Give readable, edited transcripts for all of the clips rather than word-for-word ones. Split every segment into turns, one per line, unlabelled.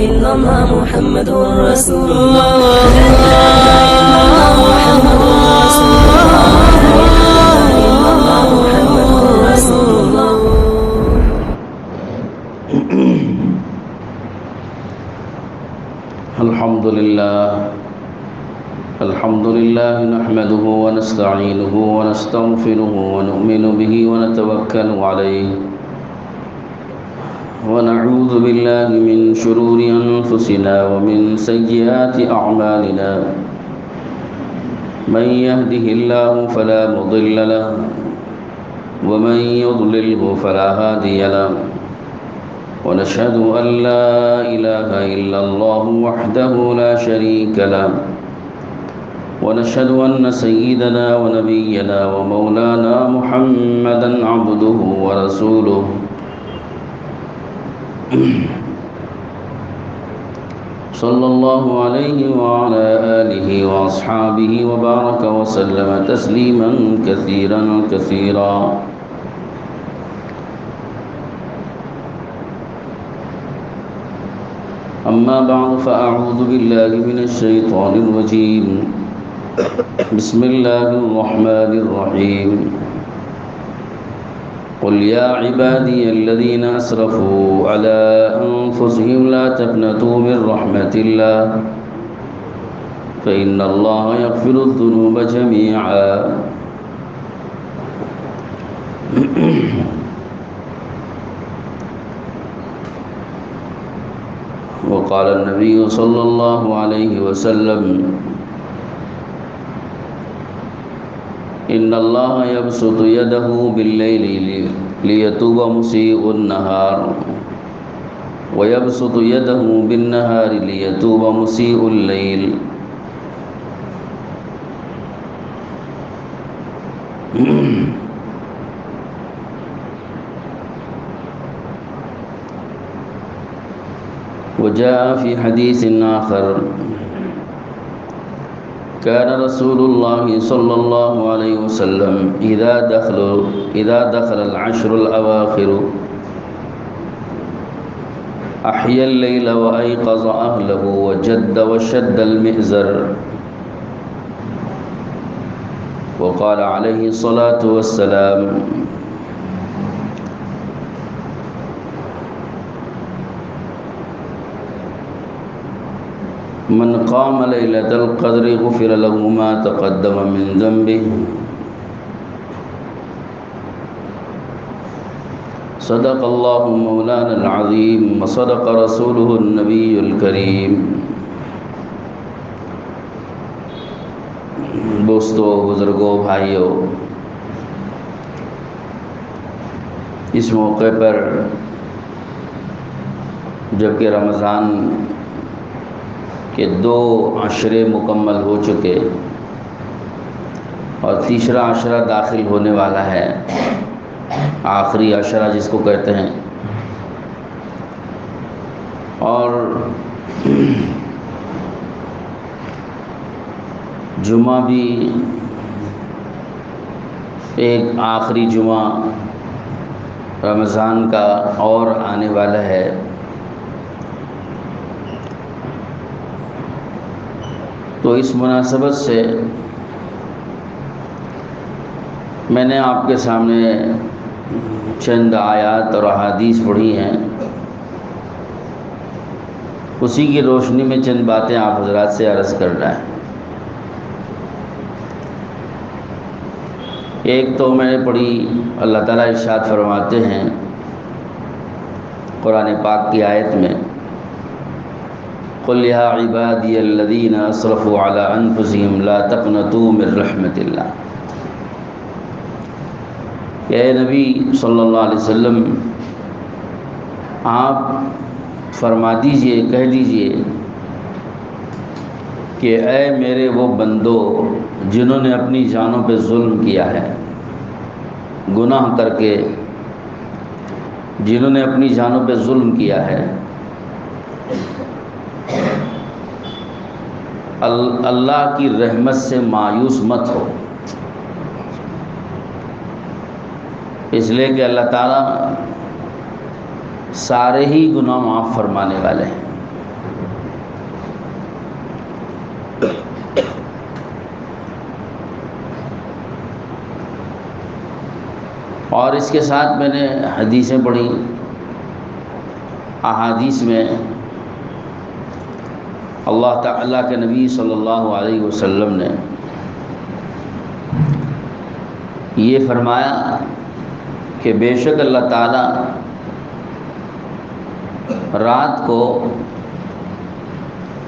إلا الله محمد رسول الله لا إله إلا الله محمد رسول الله لا إله إلا الله محمد رسول الله
الحمد لله نحمده ونستعينه ونستغفره ونؤمن به ونتوكل عليه ونعوذ بالله من شرور أنفسنا ومن سيئات أعمالنا من يهده الله فلا مضل له ومن يضلله فلا هادي له ونشهد أن لا إله إلا الله وحده لا شريك له ونشهد أن سيدنا ونبينا ومولانا محمدا عبده ورسوله صلى الله عليه وعلى آله وأصحابه وبارك وسلم تسليما كثيرا كثيرا أما بعد فأعوذ بالله من الشيطان الرجيم بسم الله الرحمن الرحيم قل يا عبادي الذين أسرفوا على أنفسهم لا تقنطوا من رحمة الله فإن الله يغفر الذنوب جميعا وقال النبي صلى الله عليه وسلم إن الله يبسط يده بالليل ليتوب مسيء النهار ويبسط يده بالنهار ليتوب مسيء الليل وجاء في حديث آخر كان رسول الله صلى الله عليه وسلم إذا دخل العشر الأواخر أحيا الليل وأيقظ أهله وجد وشد المئزر وقال عليه الصلاة والسلام من قام ليلة القدر غفر له ما تقدم من ذنبه صدق الله مولانا العظيم وصدق رسوله النبي الكريم دوستو بزرگوں بھائیوں، اس موقع پر جبکہ رمضان کہ 2 عشرے مکمل ہو چکے اور تیسرا عشرہ داخل ہونے والا ہے، آخری عشرہ جس کو کہتے ہیں، اور جمعہ بھی ایک آخری جمعہ رمضان کا اور آنے والا ہے۔ تو اس مناسبت سے میں نے آپ کے سامنے چند آیات اور احادیث پڑھی ہیں، اسی کی روشنی میں چند باتیں آپ حضرات سے عرض کرنا ہے۔ ایک تو میں نے پڑھی، اللہ تعالیٰ ارشاد فرماتے ہیں قرآن پاک کی آیت میں، قل یا عبادی الذین اسرفوا علی انفسہم لا تقنطوا من رحمت اللہ۔ اے نبی صلی اللہ علیہ وسلم، آپ فرما دیجئے، کہہ دیجئے کہ اے میرے وہ بندو جنہوں نے اپنی جانوں پہ ظلم کیا ہے، گناہ کر کے جنہوں نے اپنی جانوں پہ ظلم کیا ہے، اللہ کی رحمت سے مایوس مت ہو، اس لیے کہ اللہ تعالیٰ سارے ہی گناہ معاف فرمانے والے ہیں۔ اور اس کے ساتھ میں نے حدیثیں پڑھی، احادیث میں اللہ تعالیٰ کے نبی صلی اللہ علیہ وسلم نے یہ فرمایا کہ بے شک اللہ تعالیٰ رات کو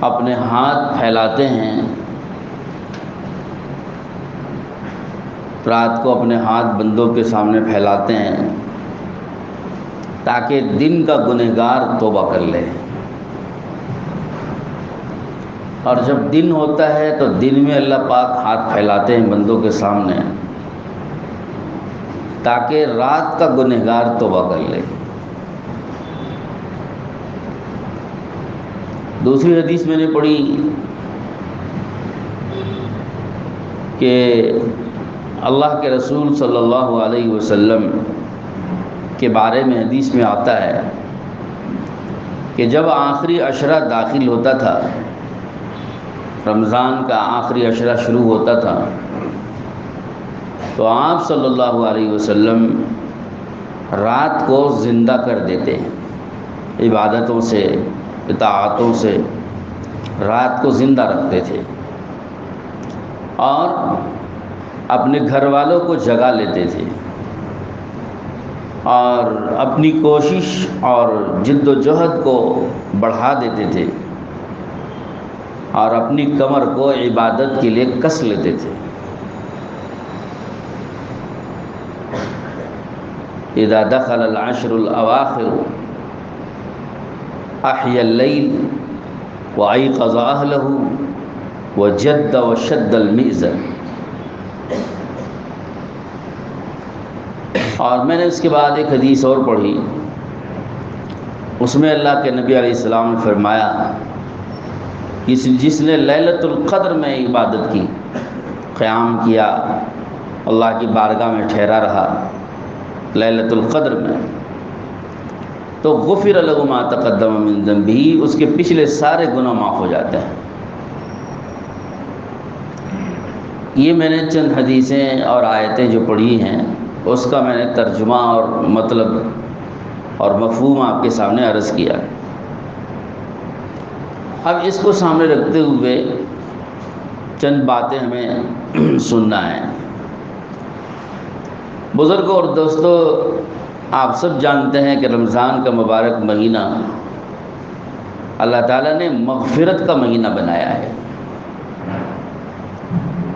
اپنے ہاتھ پھیلاتے ہیں، رات کو اپنے ہاتھ بندوں کے سامنے پھیلاتے ہیں تاکہ دن کا گنہگار توبہ کر لے، اور جب دن ہوتا ہے تو دن میں اللہ پاک ہاتھ پھیلاتے ہیں بندوں کے سامنے تاکہ رات کا گنہگار توبہ کر لے۔ دوسری حدیث میں نے پڑھی کہ اللہ کے رسول صلی اللہ علیہ وسلم کے بارے میں حدیث میں آتا ہے کہ جب آخری عشرہ داخل ہوتا تھا، رمضان کا آخری عشرہ شروع ہوتا تھا، تو آپ صلی اللہ علیہ وسلم رات کو زندہ کر دیتے، عبادتوں سے اطاعتوں سے رات کو زندہ رکھتے تھے اور اپنے گھر والوں کو جگا لیتے تھے اور اپنی کوشش اور جد و جہد کو بڑھا دیتے تھے اور اپنی کمر کو عبادت کے لیے کس لیتے تھے۔ اذا دخل العشر الاواخر احیا اللیل وایقظ اہلہ وجد وشد المئزر۔ اور میں نے اس کے بعد ایک حدیث اور پڑھی، اس میں اللہ کے نبی علیہ السلام نے فرمایا جس نے لیلۃ القدر میں عبادت کی، قیام کیا، اللہ کی بارگاہ میں ٹھہرا رہا لیلۃ القدر میں، تو غفر له ما تقدم من ذنبہ، اس کے پچھلے سارے گناہ معاف ہو جاتے ہیں۔ یہ میں نے چند حدیثیں اور آیتیں جو پڑھی ہیں اس کا میں نے ترجمہ اور مطلب اور مفہوم آپ کے سامنے عرض کیا۔ اب اس کو سامنے رکھتے ہوئے چند باتیں ہمیں سننا ہے۔ بزرگوں اور دوستو، آپ سب جانتے ہیں کہ رمضان کا مبارک مہینہ اللہ تعالیٰ نے مغفرت کا مہینہ بنایا ہے۔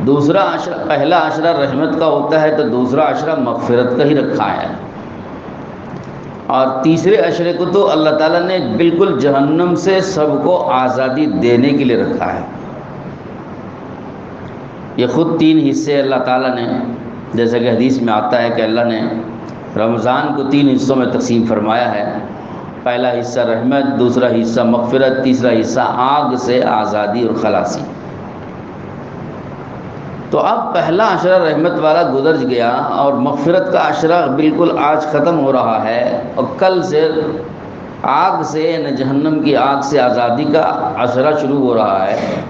دوسرا عشرہ، پہلا عشرہ رحمت کا ہوتا ہے تو دوسرا عشرہ مغفرت کا ہی رکھا ہے، اور تیسرے عشرے کو تو اللہ تعالیٰ نے بالکل جہنم سے سب کو آزادی دینے کے لیے رکھا ہے۔ یہ خود تین حصے اللہ تعالیٰ نے، جیسا کہ حدیث میں آتا ہے کہ اللہ نے رمضان کو تین حصوں میں تقسیم فرمایا ہے، پہلا حصہ رحمت، دوسرا حصہ مغفرت، تیسرا حصہ آگ سے آزادی اور خلاصی۔ تو اب پہلا عشرہ رحمت والا گزر گیا اور مغفرت کا عشرہ بالکل آج ختم ہو رہا ہے، اور کل سے آگ سے، یعنی جہنم کی آگ سے آزادی کا عشرہ شروع ہو رہا ہے۔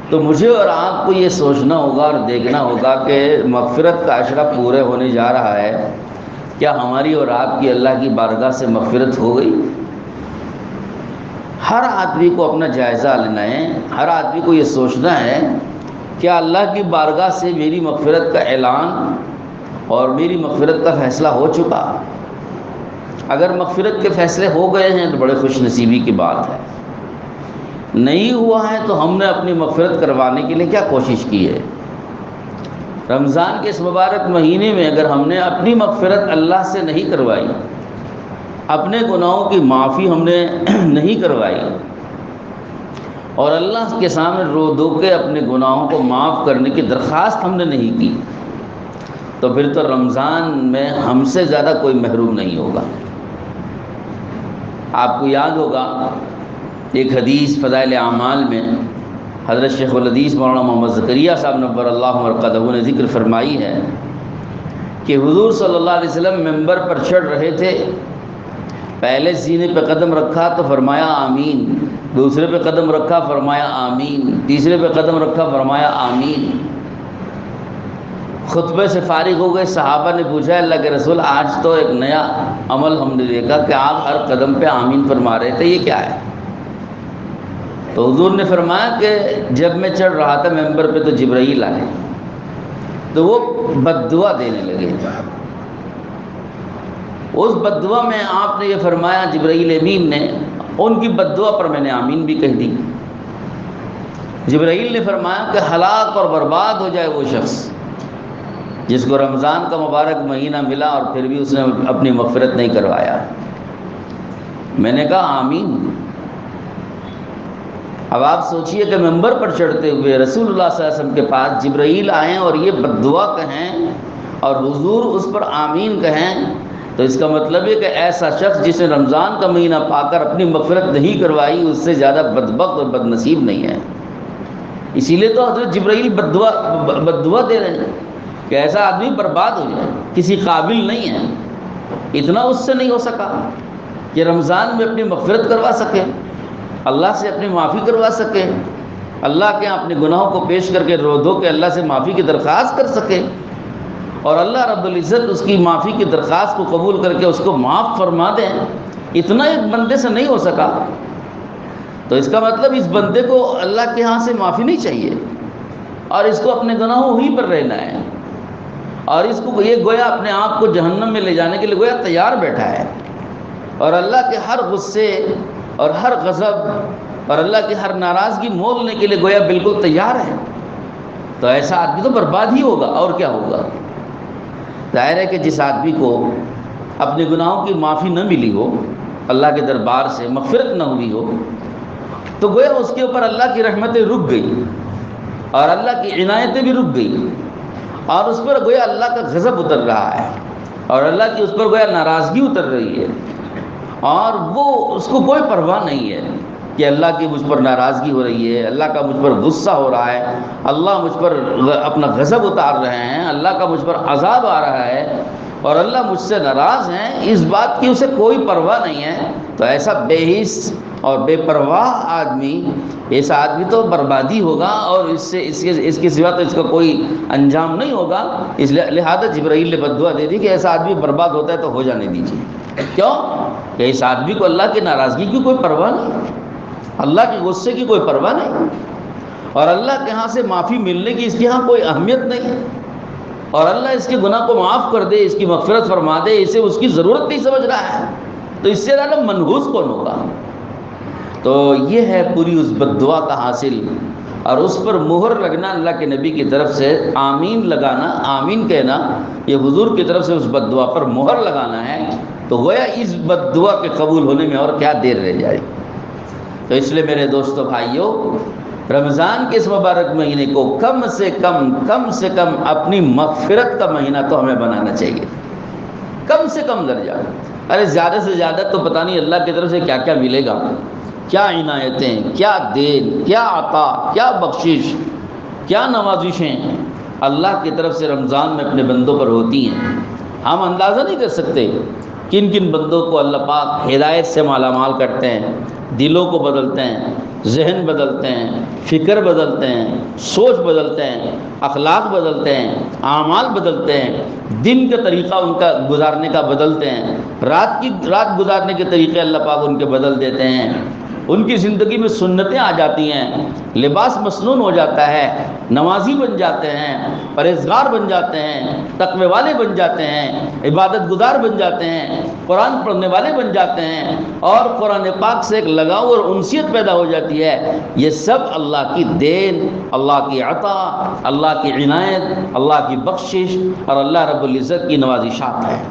تو مجھے اور آپ کو یہ سوچنا ہوگا اور دیکھنا ہوگا کہ مغفرت کا عشرہ پورے ہونے جا رہا ہے، کیا ہماری اور آپ کی اللہ کی بارگاہ سے مغفرت ہو گئی؟ ہر آدمی کو اپنا جائزہ لینا ہے، ہر آدمی کو یہ سوچنا ہے کیا اللہ کی بارگاہ سے میری مغفرت کا اعلان اور میری مغفرت کا فیصلہ ہو چکا؟ اگر مغفرت کے فیصلے ہو گئے ہیں تو بڑے خوش نصیبی کی بات ہے، نہیں ہوا ہے تو ہم نے اپنی مغفرت کروانے کے لیے کیا کوشش کی ہے؟ رمضان کے اس مبارک مہینے میں اگر ہم نے اپنی مغفرت اللہ سے نہیں کروائی، اپنے گناہوں کی معافی ہم نے نہیں کروائی، اور اللہ کے سامنے رو دھو کے اپنے گناہوں کو معاف کرنے کی درخواست ہم نے نہیں کی، تو پھر تو رمضان میں ہم سے زیادہ کوئی محروم نہیں ہوگا۔ آپ کو یاد ہوگا ایک حدیث فضائل اعمال میں حضرت شیخ الحدیث مولانا محمد زکریا صاحب نور اللہ مرقدہ نے ذکر فرمائی ہے کہ حضور صلی اللہ علیہ وسلم ممبر پر چڑھ رہے تھے، پہلے سینے پہ قدم رکھا تو فرمایا آمین، دوسرے پہ قدم رکھا فرمایا آمین، تیسرے پہ قدم رکھا فرمایا آمین۔ خطبے سے فارغ ہو گئے، صحابہ نے پوچھا اللہ کے رسول آج تو ایک نیا عمل ہم نے دیکھا کہ آپ ہر قدم پہ آمین فرما رہے تھے، یہ کیا ہے؟ تو حضور نے فرمایا کہ جب میں چڑھ رہا تھا ممبر پہ تو جبرائیل آئے تو وہ بد دعا دینے لگے۔ اس بد دعا میں آپ نے یہ فرمایا، جبرائیل امین نے ان کی بد دعا پر میں نے آمین بھی کہہ دی۔ جبرائیل نے فرمایا کہ ہلاک اور برباد ہو جائے وہ شخص جس کو رمضان کا مبارک مہینہ ملا اور پھر بھی اس نے اپنی مغفرت نہیں کروایا۔ میں نے کہا آمین۔ اب آپ سوچئے کہ ممبر پر چڑھتے ہوئے رسول اللہ صلی اللہ علیہ وسلم کے پاس جبرائیل آئیں اور یہ بد دعا کہیں اور حضور اس پر آمین کہیں، تو اس کا مطلب ہے کہ ایسا شخص جس نے رمضان کا مہینہ پا کر اپنی مغفرت نہیں کروائی اس سے زیادہ بدبخت اور بد نصیب نہیں ہے۔ اسی لیے تو حضرت جبرائیل بد دعا دے رہے ہیں کہ ایسا آدمی برباد ہو جائے، کسی قابل نہیں ہے، اتنا اس سے نہیں ہو سکا کہ رمضان میں اپنی مغفرت کروا سکے، اللہ سے اپنی معافی کروا سکے، اللہ کے اپنے گناہوں کو پیش کر کے رو دھو کے اللہ سے معافی کی درخواست کر سکے، اور اللہ رب العزت اس کی معافی کی درخواست کو قبول کر کے اس کو معاف فرما دیں، اتنا ایک بندے سے نہیں ہو سکا، تو اس کا مطلب اس بندے کو اللہ کے ہاں سے معافی نہیں چاہیے اور اس کو اپنے گناہوں ہی پر رہنا ہے، اور اس کو یہ گویا اپنے آپ کو جہنم میں لے جانے کے لیے گویا تیار بیٹھا ہے، اور اللہ کے ہر غصے اور ہر غضب اور اللہ کی ہر ناراضگی مولنے کے لیے گویا بالکل تیار ہے۔ تو ایسا آدمی تو برباد ہی ہوگا، اور کیا ہوگا؟ ظاہر ہے کہ جس آدمی کو اپنے گناہوں کی معافی نہ ملی ہو، اللہ کے دربار سے مغفرت نہ ہوئی ہو، تو گویا اس کے اوپر اللہ کی رحمتیں رک گئی اور اللہ کی عنایتیں بھی رک گئی، اور اس پر گویا اللہ کا غضب اتر رہا ہے اور اللہ کی اس پر گویا ناراضگی اتر رہی ہے، اور وہ اس کو کوئی پرواہ نہیں ہے کہ اللہ کی مجھ پر ناراضگی ہو رہی ہے، اللہ کا مجھ پر غصہ ہو رہا ہے، اللہ مجھ پر اپنا غضب اتار رہے ہیں، اللہ کا مجھ پر عذاب آ رہا ہے اور اللہ مجھ سے ناراض ہیں، اس بات کی اسے کوئی پرواہ نہیں ہے۔ تو ایسا بے حس اور بے پرواہ آدمی، ایسا آدمی تو بربادی ہوگا اور اس کے سوا تو اس کا کوئی انجام نہیں ہوگا۔ اس لہذا جبرائیل نے بد دعا دے دی کہ ایسا آدمی برباد ہوتا ہے تو ہو جانے دیجیے۔ کیوں؟ کہ اس آدمی کو اللہ کی ناراضگی کی کوئی پرواہ نہیں، اللہ کے غصے کی کوئی پرواہ نہیں، اور اللہ کے ہاں سے معافی ملنے کی اس کے ہاں کوئی اہمیت نہیں، اور اللہ اس کے گناہ کو معاف کر دے، اس کی مغفرت فرما دے، اسے اس کی ضرورت نہیں سمجھ رہا ہے، تو اس سے زیادہ منحوس کون ہوگا؟ تو یہ ہے پوری اس بد دعا کا حاصل، اور اس پر مہر لگنا اللہ کے نبی کی طرف سے، آمین لگانا، آمین کہنا، یہ حضور کی طرف سے اس بد دعا پر مہر لگانا ہے۔ تو گویا اس بد دعا کے قبول ہونے میں اور کیا دیر رہ جائے۔ تو اس لیے میرے دوستو بھائیو، رمضان کے اس مبارک مہینے کو کم سے کم اپنی مغفرت کا مہینہ تو ہمیں بنانا چاہیے، کم سے کم درجہ۔ ارے زیادہ سے زیادہ تو پتہ نہیں اللہ کی طرف سے کیا کیا ملے گا، کیا عنایتیں، کیا دین، کیا عطا، کیا بخشش، کیا نوازشیں اللہ کی طرف سے رمضان میں اپنے بندوں پر ہوتی ہیں۔ ہم اندازہ نہیں کر سکتے کن کن بندوں کو اللہ پاک ہدایت سے مالا مال کرتے ہیں، دلوں کو بدلتے ہیں، ذہن بدلتے ہیں، فکر بدلتے ہیں، سوچ بدلتے ہیں، اخلاق بدلتے ہیں، اعمال بدلتے ہیں، دن کا طریقہ ان کا گزارنے کا بدلتے ہیں، رات گزارنے کے طریقے اللہ پاک ان کے بدل دیتے ہیں، ان کی زندگی میں سنتیں آ جاتی ہیں، لباس مسنون ہو جاتا ہے، نمازی بن جاتے ہیں، پرہیزگار بن جاتے ہیں، تقوی والے بن جاتے ہیں، عبادت گزار بن جاتے ہیں، قرآن پڑھنے والے بن جاتے ہیں، اور قرآن پاک سے ایک لگاؤ اور انسیت پیدا ہو جاتی ہے۔ یہ سب اللہ کی دین، اللہ کی عطا، اللہ کی عنایت، اللہ کی بخشش اور اللہ رب العزت کی نوازشات ہے۔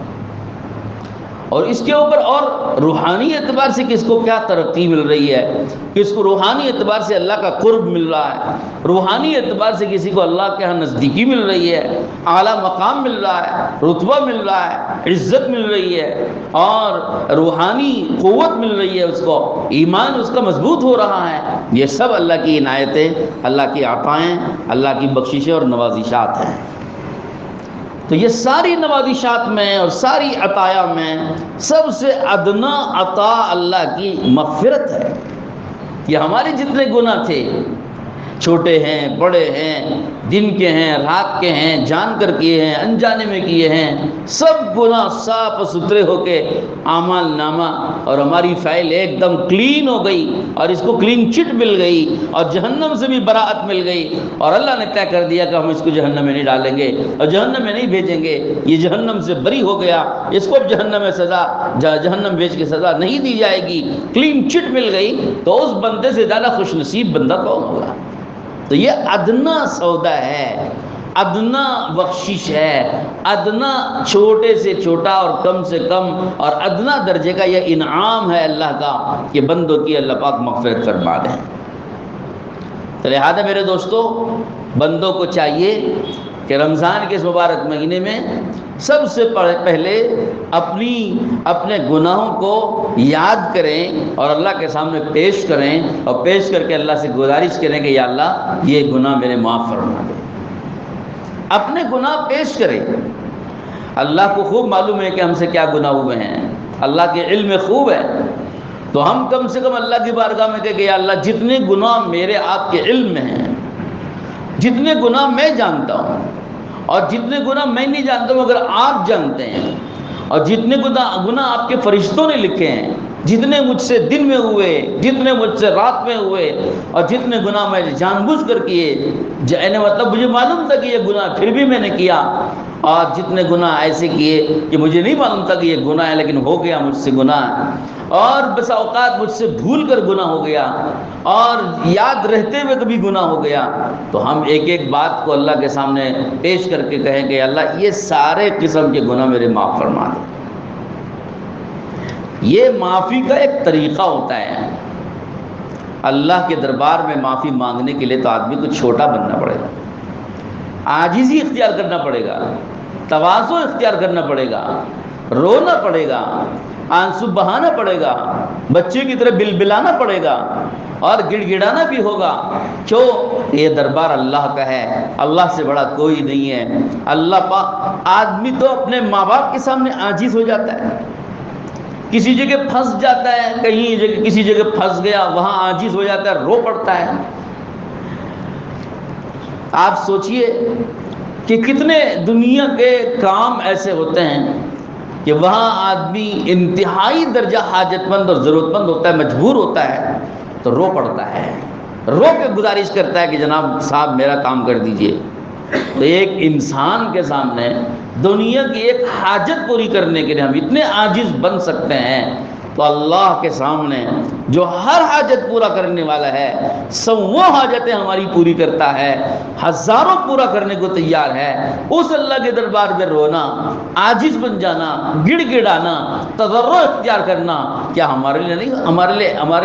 اور اس کے اوپر اور روحانی اعتبار سے کس کو کیا ترقی مل رہی ہے، کس کو روحانی اعتبار سے اللہ کا قرب مل رہا ہے، روحانی اعتبار سے کسی کو اللہ کے ہاں نزدیکی مل رہی ہے، اعلیٰ مقام مل رہا ہے، رتبہ مل رہا ہے، عزت مل رہی ہے، اور روحانی قوت مل رہی ہے، اس کو ایمان اس کا مضبوط ہو رہا ہے۔ یہ سب اللہ کی عنایتیں، اللہ کی عطائیں، اللہ کی بخششیں اور نوازشات ہیں۔ تو یہ ساری نوازشات میں اور ساری عطایا میں سب سے ادنا عطا اللہ کی مغفرت ہے. یہ ہمارے جتنے گناہ تھے، چھوٹے ہیں، بڑے ہیں، دن کے ہیں، رات کے ہیں، جان کر کیے ہیں، انجانے میں کیے ہیں، سب گناہ صاف ستھرے ہو کے اعمال نامہ اور ہماری فائل ایک دم کلین ہو گئی، اور اس کو کلین چٹ مل گئی، اور جہنم سے بھی براعت مل گئی، اور اللہ نے طے کر دیا کہ ہم اس کو جہنم میں نہیں ڈالیں گے اور جہنم میں نہیں بھیجیں گے. یہ جہنم سے بری ہو گیا، اس کو اب جہنم میں جہنم بھیج کے سزا نہیں دی جائے گی، کلین چٹ مل گئی. تو اس بندے سے زیادہ خوش نصیب بندہ کون ہوگا؟ تو یہ ادنا سودا ہے، ادنا بخشش ہے، ادنا چھوٹے سے چھوٹا اور کم سے کم اور ادنا درجے کا یہ انعام ہے اللہ کا کہ بندوں کی اللہ پاک مغفرت فرما دیں. تو لہٰذا میرے دوستو، بندوں کو چاہیے کہ رمضان کے اس مبارک مہینے میں سب سے پہلے اپنے گناہوں کو یاد کریں اور اللہ کے سامنے پیش کریں، اور پیش کر کے اللہ سے گزارش کریں کہ یا اللہ یہ گناہ میرے معاف فرما دے. اپنے گناہ پیش کریں. اللہ کو خوب معلوم ہے کہ ہم سے کیا گناہ ہوئے ہیں، اللہ کے علم خوب ہے. تو ہم کم سے کم اللہ کی بارگاہ میں کہیں کہ یا اللہ جتنے گناہ میرے آپ کے علم میں ہیں، جتنے گناہ میں جانتا ہوں اور جتنے گناہ میں نہیں جانتا ہوں اگر آپ جانتے ہیں، اور جتنے گناہ آپ کے فرشتوں نے لکھے ہیں، جتنے مجھ سے دن میں ہوئے، جتنے مجھ سے رات میں ہوئے، اور جتنے گناہ میں جان بوجھ کر کیے، مطلب مجھے معلوم تھا کہ یہ گناہ پھر بھی میں نے کیا، اور جتنے گناہ ایسے کیے کہ مجھے نہیں معلوم تھا کہ یہ گناہ ہے لیکن ہو گیا مجھ سے گناہ، اور بس اوقات مجھ سے بھول کر گناہ ہو گیا، اور یاد رہتے ہوئے کبھی گناہ ہو گیا. تو ہم ایک ایک بات کو اللہ کے سامنے پیش کر کے کہیں کہ اللہ یہ سارے قسم کے گناہ میرے معاف فرما دے. یہ معافی کا ایک طریقہ ہوتا ہے. اللہ کے دربار میں معافی مانگنے کے لیے تو آدمی کو چھوٹا بننا پڑے گا، عاجزی اختیار کرنا پڑے گا، تواضع اختیار کرنا پڑے گا، رونا پڑے گا، آنسو بہانا پڑے گا، بچے کی طرح بلبلانا پڑے گا، اور گڑ گڑانا بھی ہوگا. کیوں؟ یہ دربار اللہ کا ہے، اللہ سے بڑا کوئی نہیں ہے. اللہ پاک، آدمی تو اپنے ماں باپ کے سامنے عاجز ہو جاتا ہے، کسی جگہ پھنس جاتا ہے، کہیں کسی جگہ پھنس گیا وہاں عاجز ہو جاتا ہے، رو پڑتا ہے. آپ سوچئے کہ کتنے دنیا کے کام ایسے ہوتے ہیں کہ وہاں آدمی انتہائی درجہ حاجت مند اور ضرورت مند ہوتا ہے، مجبور ہوتا ہے تو رو پڑتا ہے، رو کے گزارش کرتا ہے کہ جناب صاحب میرا کام کر دیجئے. تو ایک انسان کے سامنے دنیا کی ایک حاجت پوری کرنے کے لیے ہم اتنے عاجز بن سکتے ہیں، تو اللہ کے سامنے جو ہر حاجت پورا کرنے والا ہے، سب وہ حاجتیں ہماری پوری کرتا ہے، ہزاروں پورا کرنے کو تیار ہے. اس اللہ کے دربار میں رونا، عاجز بن جانا، گڑ گڑانا، تضرع اختیار کرنا، کیا ہمارے لیے نہیں، ہمارے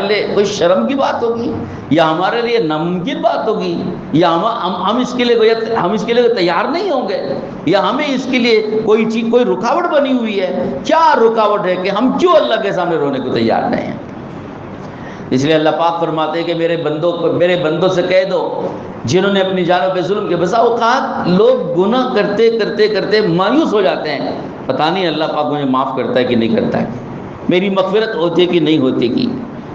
لیے کوئی شرم کی بات ہوگی، یا ہمارے لیے ناممکن بات ہوگی، یا ہم اس کے لیے تیار نہیں ہوں گے، یا ہمیں اس کے لیے کوئی رکاوٹ بنی ہوئی ہے؟ کیا رکاوٹ ہے کہ ہم کیوں اللہ کے سامنے رونے کو تیار نہیں ہیں؟ اس لیے اللہ پاک فرماتے ہیں کہ میرے بندوں سے کہہ دو جنہوں نے اپنی جانوں پہ ظلم کیا. بسا اوقات لوگ گناہ کرتے کرتے کرتے مایوس ہو جاتے ہیں، پتہ نہیں اللہ پاک مجھے معاف کرتا ہے کہ نہیں کرتا ہے، میری مغفرت ہوتی کہ نہیں ہوتی کی،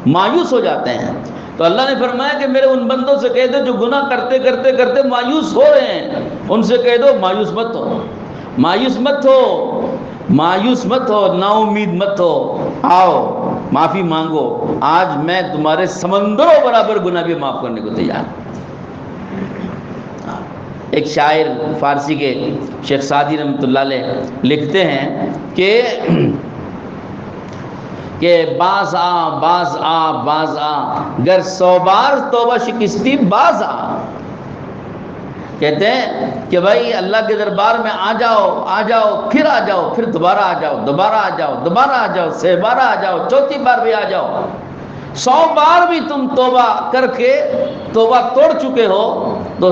مایوس ہو جاتے ہیں. تو اللہ نے فرمایا کہ میرے ان بندوں سے کہہ دو جو گناہ کرتے کرتے کرتے مایوس ہو رہے ہیں، ان سے کہہ دو مایوس مت ہو، مایوس مت ہو، مایوس مت ہو، نا امید مت ہو، آؤ معافی مانگو. آج میں تمہارے سمندروں برابر گناہ بھی معاف کرنے کو تیار ہوں. ایک شاعر فارسی کے شیخ سعدی رحمۃ اللہ علیہ لکھتے ہیں کہ باز آ گر 100 بار توبہ شکستی باز آ. کہتے ہیں کہ بھائی اللہ کے دربار میں آ جاؤ، پھر دوبارہ آ جاؤ، 6 بار آ جاؤ، 4تھی بار بھی آ جاؤ. 100 بار بھی تم توبہ کر کے توبہ توڑ چکے ہو تو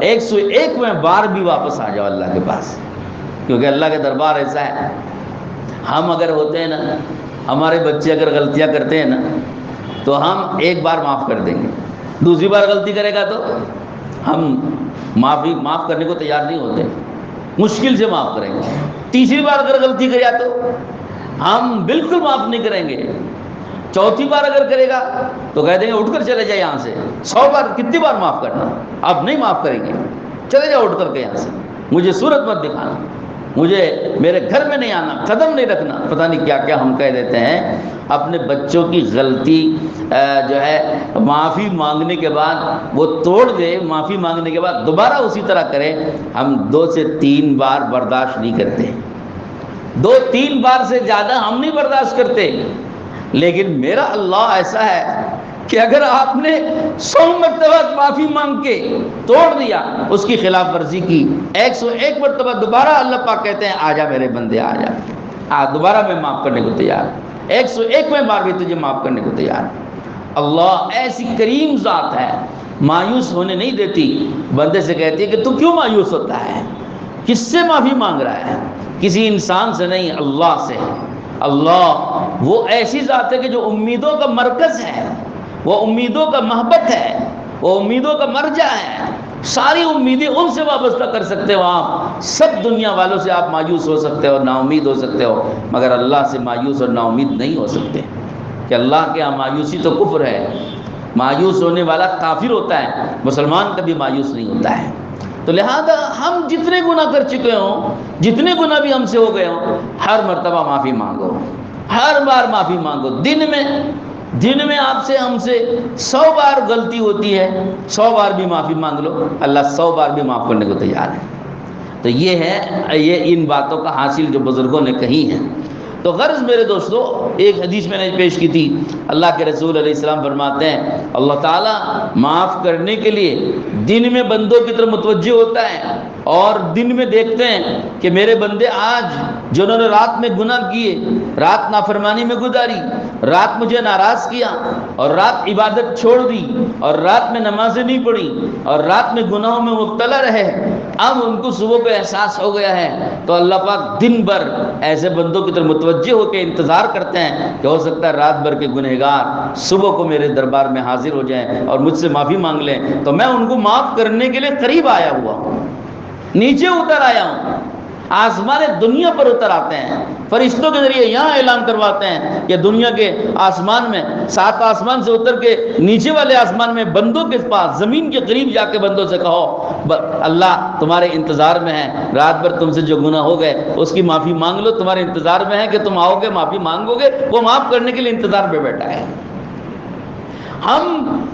101ویں بار بھی واپس آ جاؤ اللہ کے پاس، کیونکہ اللہ کے دربار ایسا ہے. ہم اگر ہوتے ہیں نا، ہمارے بچے اگر غلطیاں کرتے ہیں نا تو ہم ایک بار معاف کر دیں گے، دوسری بار غلطی کرے گا تو ہم معاف کرنے کو تیار نہیں ہوتے. مشکل سے معاف کریں گے. تیسری بار اگر غلطی کریا تو ہم بالکل معاف نہیں کریں گے. چوتھی بار اگر کرے گا تو کہہ دیں گے اٹھ کر چلے جائے یہاں سے. 100 بار کتنی بار معاف کرنا؟ اب نہیں معاف کریں گے. چلے جاؤ اٹھ کر کے یہاں سے, مجھے صورت مت دکھانا, مجھے میرے گھر میں نہیں آنا, قدم نہیں رکھنا. پتہ نہیں کیا کیا ہم کہہ دیتے ہیں. اپنے بچوں کی غلطی جو ہے معافی مانگنے کے بعد وہ توڑ دے, معافی مانگنے کے بعد دوبارہ اسی طرح کرے, ہم 2 سے 3 بار برداشت نہیں کرتے. 2-3 بار سے زیادہ ہم نہیں برداشت کرتے. لیکن میرا اللہ ایسا ہے کہ اگر آپ نے 100 مرتبہ معافی مانگ کے توڑ دیا, اس کی خلاف ورزی کی, 101 مرتبہ دوبارہ اللہ پاک کہتے ہیں آ جا میرے بندے آ جا, دوبارہ میں معاف کرنے کو تیار, 101ویں بار بھی تجھے معاف کرنے کو تیار. اللہ ایسی کریم ذات ہے, مایوس ہونے نہیں دیتی. بندے سے کہتی ہے کہ تو کیوں مایوس ہوتا ہے, کس سے معافی مانگ رہا ہے؟ کسی انسان سے نہیں, اللہ سے. اللہ وہ ایسی ذات ہے کہ جو امیدوں کا مرکز ہے, وہ امیدوں کا محبت ہے, وہ امیدوں کا مرجع ہے. ساری امیدیں ان سے وابستہ کر سکتے ہو آپ. سب دنیا والوں سے آپ مایوس ہو سکتے ہو, نا امید ہو سکتے ہو, مگر اللہ سے مایوس اور نا امید نہیں ہو سکتے. کہ اللہ کے یہاں مایوسی تو کفر ہے. مایوس ہونے والا کافر ہوتا ہے, مسلمان کبھی مایوس نہیں ہوتا ہے. تو لہذا ہم جتنے گناہ کر چکے ہوں, جتنے گناہ بھی ہم سے ہو گئے ہوں, ہر مرتبہ معافی مانگو, ہر بار معافی مانگو. دن میں آپ سے ہم سے 100 بار غلطی ہوتی ہے, 100 بار بھی معافی مانگ لو, اللہ 100 بار بھی معاف کرنے کو تیار ہے. تو یہ ہے, یہ ان باتوں کا حاصل جو بزرگوں نے کہی ہیں. تو غرض میرے دوستو, ایک حدیث میں نے پیش کی تھی, اللہ کے رسول علیہ السلام فرماتے ہیں اللہ تعالیٰ معاف کرنے کے لیے دن میں بندوں کی طرف متوجہ ہوتا ہے, اور دن میں دیکھتے ہیں کہ میرے بندے آج جنہوں نے رات میں گناہ کیے, رات نافرمانی میں گزاری, رات مجھے ناراض کیا, اور رات عبادت چھوڑ دی, اور رات میں نمازیں نہیں پڑھی, اور رات میں گناہوں میں مبتلا رہے, اب ان کو صبح کو احساس ہو گیا ہے. تو اللہ پاک دن بھر ایسے بندوں کی طرف متوجہ ہو کے انتظار کرتے ہیں کہ ہو سکتا ہے رات بھر کے گنہگار صبح کو میرے دربار میں حاضر ہو جائیں اور مجھ سے معافی مانگ لیں, تو میں ان کو معاف کرنے کے لیے قریب آیا ہوا ہوں, نیچے اتر آیا ہوں, آسمان دنیا پر اتر آتے ہیں. فرشتوں کے ذریعے یہاں اعلان کرواتے ہیں کہ دنیا کے آسمان میں, 7 آسمان سے اتر کے نیچے والے آسمان میں بندوں کے پاس زمین کے قریب جا کے بندوں سے کہو اللہ تمہارے انتظار میں ہے, رات بھر تم سے جو گناہ ہو گئے اس کی معافی مانگ لو, تمہارے انتظار میں ہے کہ تم آؤ گے معافی مانگو گے, وہ معاف کرنے کے لیے انتظار پہ بیٹھا ہے. ہم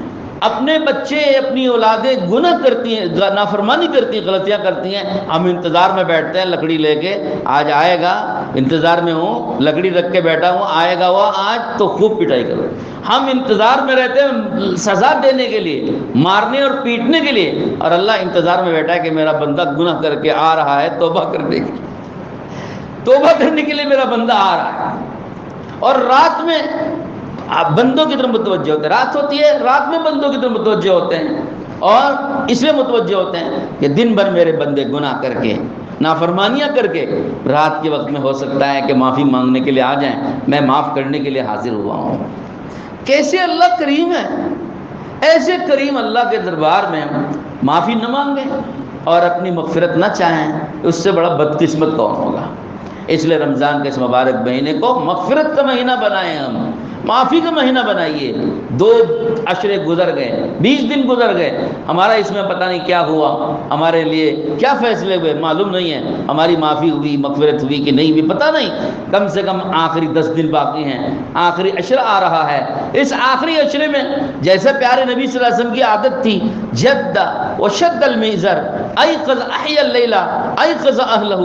اپنے بچے, اپنی اولادیں گناہ کرتی ہیں, نافرمانی کرتی ہیں, غلطیاں کرتی ہیں, ہم انتظار میں بیٹھتے ہیں لکڑی لے کے, آج آئے گا, انتظار میں ہوں, لکڑی رکھ کے بیٹھا ہوں, آئے گا وہ آج تو خوب پٹائی کرو. ہم انتظار میں رہتے ہیں سزا دینے کے لیے, مارنے اور پیٹنے کے لیے, اور اللہ انتظار میں بیٹھا ہے کہ میرا بندہ گناہ کر کے آ رہا ہے توبہ کرنے کے لیے, توبہ کرنے کے لیے میرا بندہ آ رہا ہے. اور رات میں آپ بندوں کی طرف متوجہ ہوتے ہیں, رات ہوتی ہے, رات میں بندوں کی طرف متوجہ ہوتے ہیں, اور اس لیے متوجہ ہوتے ہیں کہ دن بھر میرے بندے گناہ کر کے, نافرمانیاں کر کے, رات کے وقت میں ہو سکتا ہے کہ معافی مانگنے کے لیے آ جائیں, میں معاف کرنے کے لیے حاضر ہوا ہوں. کیسے اللہ کریم ہے, ایسے کریم اللہ کے دربار میں معافی نہ مانگیں اور اپنی مغفرت نہ چاہیں, اس سے بڑا بدقسمت کون ہوگا. اس لیے رمضان کے اس مبارک مہینے کو مغفرت کا مہینہ بنائیں, ہم معافی کا مہینہ بنائیے. 2 عشرے گزر گئے, 20 دن گزر گئے, ہمارا اس میں پتہ نہیں کیا ہوا, ہمارے لیے کیا فیصلے ہوئے معلوم نہیں ہے, ہماری معافی ہوئی, مغفرت ہوئی کہ نہیں بھی پتہ نہیں. کم سے کم آخری 10 دن باقی ہیں, آخری عشرہ آ رہا ہے. اس آخری عشرے میں جیسے پیارے نبی صلی اللہ علیہ وسلم کی عادت تھی, جد وشد المئزر ایقظ احیا اللیل ایقظ اہلہ,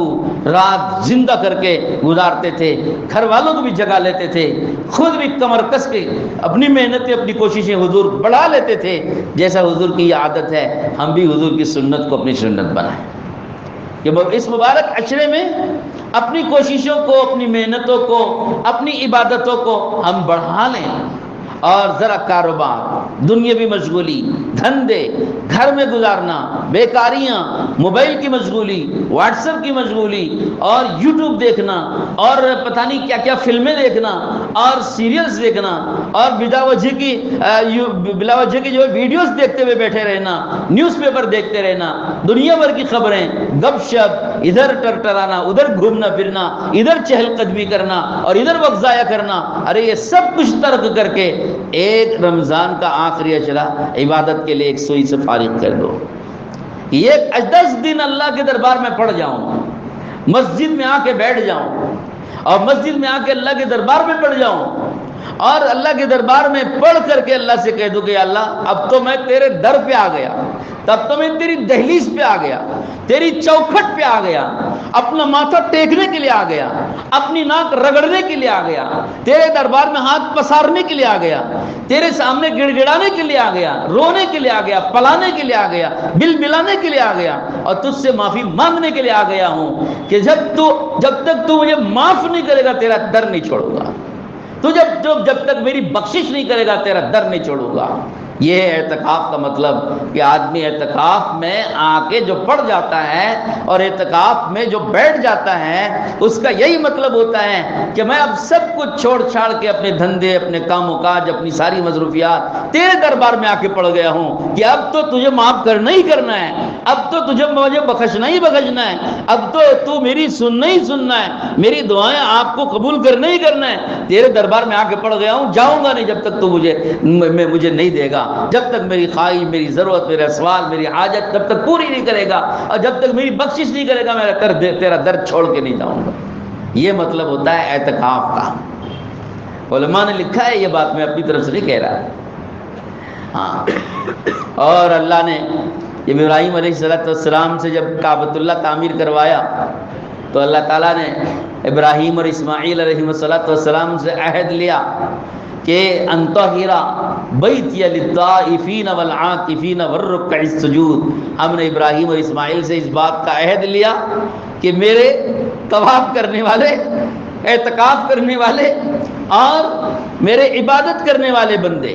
رات زندہ کر کے گزارتے تھے, گھر والوں کو بھی جگا لیتے تھے, خود بھی کمر کس کے اپنی محنتیں, اپنی کوششیں حضور بڑھا لیتے تھے. جیسا حضور کی یہ عادت ہے, ہم بھی حضور کی سنت کو اپنی سنت بنائیں کہ اس مبارک عشرے میں اپنی کوششوں کو, اپنی محنتوں کو, اپنی عبادتوں کو ہم بڑھا لیں, اور ذرا کاروبار, دنیاوی مشغولی, دھندے, گھر میں گزارنا, بیکاریاں, موبائل کی مشغولی, واٹس ایپ کی مشغولی, اور یوٹیوب دیکھنا, اور پتہ نہیں کیا کیا فلمیں دیکھنا, اور سیریلز دیکھنا اور بلا وجہ کی جو ویڈیوز دیکھتے ہوئے بیٹھے رہنا، نیوز پیپر دیکھتے رہنا، دنیا بھر کی خبریں، گپ شپ، ادھر ٹرٹرانا، ادھر گھومنا پھرنا، ادھر چہل قدمی کرنا اور ادھر وقت ضائع کرنا، ارے یہ سب کچھ ترک کر کے ایک رمضان کا آخری اشرا عبادت کے لیے ایک سوئی سے فارغ کر دو. یہ 10 دن اللہ کے دربار میں پڑھ جاؤں، مسجد میں آ کے بیٹھ جاؤں اور مسجد میں آ کے اللہ کے دربار میں پڑھ جاؤں اور اللہ کے دربار میں پڑھ کر کے اللہ سے کہہ دوں کہ اللہ اب تو میں تیرے در پہ آ گیا، تب تو میں تیری دہلیز پہ آ گیا، تیری چوکھٹ پہ آ گیا، اپنا ماتھا ٹیکنے کے لیے آ گیا، اپنی ناک رگڑنے کے لیے آ گیا، تیرے دربار میں ہاتھ پسارنے کے لیے آ گیا، تیرے سامنے گڑ گڑانے کے لیے آ گیا، رونے کے لیے آ گیا، پلانے کے لیے آ گیا، بل بلانے کے لیے آ گیا اور تجھ سے معافی مانگنے کے لیے آ گیا ہوں کہ جب تک تو مجھے معاف نہیں کرے گا تیرا در نہیں چھوڑوں گا، تو جب تک میری بخشش نہیں کرے گا تیرا در نہیں چھوڑوں گا. یہ ہے اعتکاف کا مطلب کہ آدمی اعتکاف میں آ کے جو پڑ جاتا ہے اور اعتکاف میں جو بیٹھ جاتا ہے اس کا یہی مطلب ہوتا ہے کہ میں اب سب کچھ چھوڑ چھاڑ کے اپنے دھندے، اپنے کام و کاج، اپنی ساری مصروفیات تیرے دربار میں آ کے پڑ گیا ہوں کہ اب تو تجھے معاف کرنا ہی کرنا ہے، اب تو تجھے مجھے بخشنا ہی بخشنا ہے، اب تو میری سننا ہی سننا ہے، میری دعائیں آپ کو قبول کرنا ہی کرنا ہے. تیرے دربار میں آ کے پڑ گیا ہوں، جاؤں گا نہیں جب تک تو مجھے نہیں دے گا، جب تک میری خواہش، میری ضرورت، میرا سوال، میری حاجت جب تک پوری نہیں کرے گا اور جب تک میری بخشش نہیں کرے گا تیرا در چھوڑ کے نہیں جاؤں گا. یہ مطلب ہوتا ہے اعتکاف کا. علماء نے لکھا ہے، یہ بات میں اپنی طرف سے نہیں کہہ رہا. ہاں، اور اللہ نے ابراہیم علیہ السلام سے جب کعبۃ اللہ تعمیر کروایا تو اللہ تعالیٰ نے ابراہیم اور اسماعیل علیہ السلام سے عہد لیا کہ انطہرا بیتی للطائفین والعاکفین والرکع السجود. ہم نے ابراہیم اور اسماعیل سے اس بات کا عہد لیا کہ میرے طواف کرنے والے، اعتکاف کرنے والے اور میرے عبادت کرنے والے بندے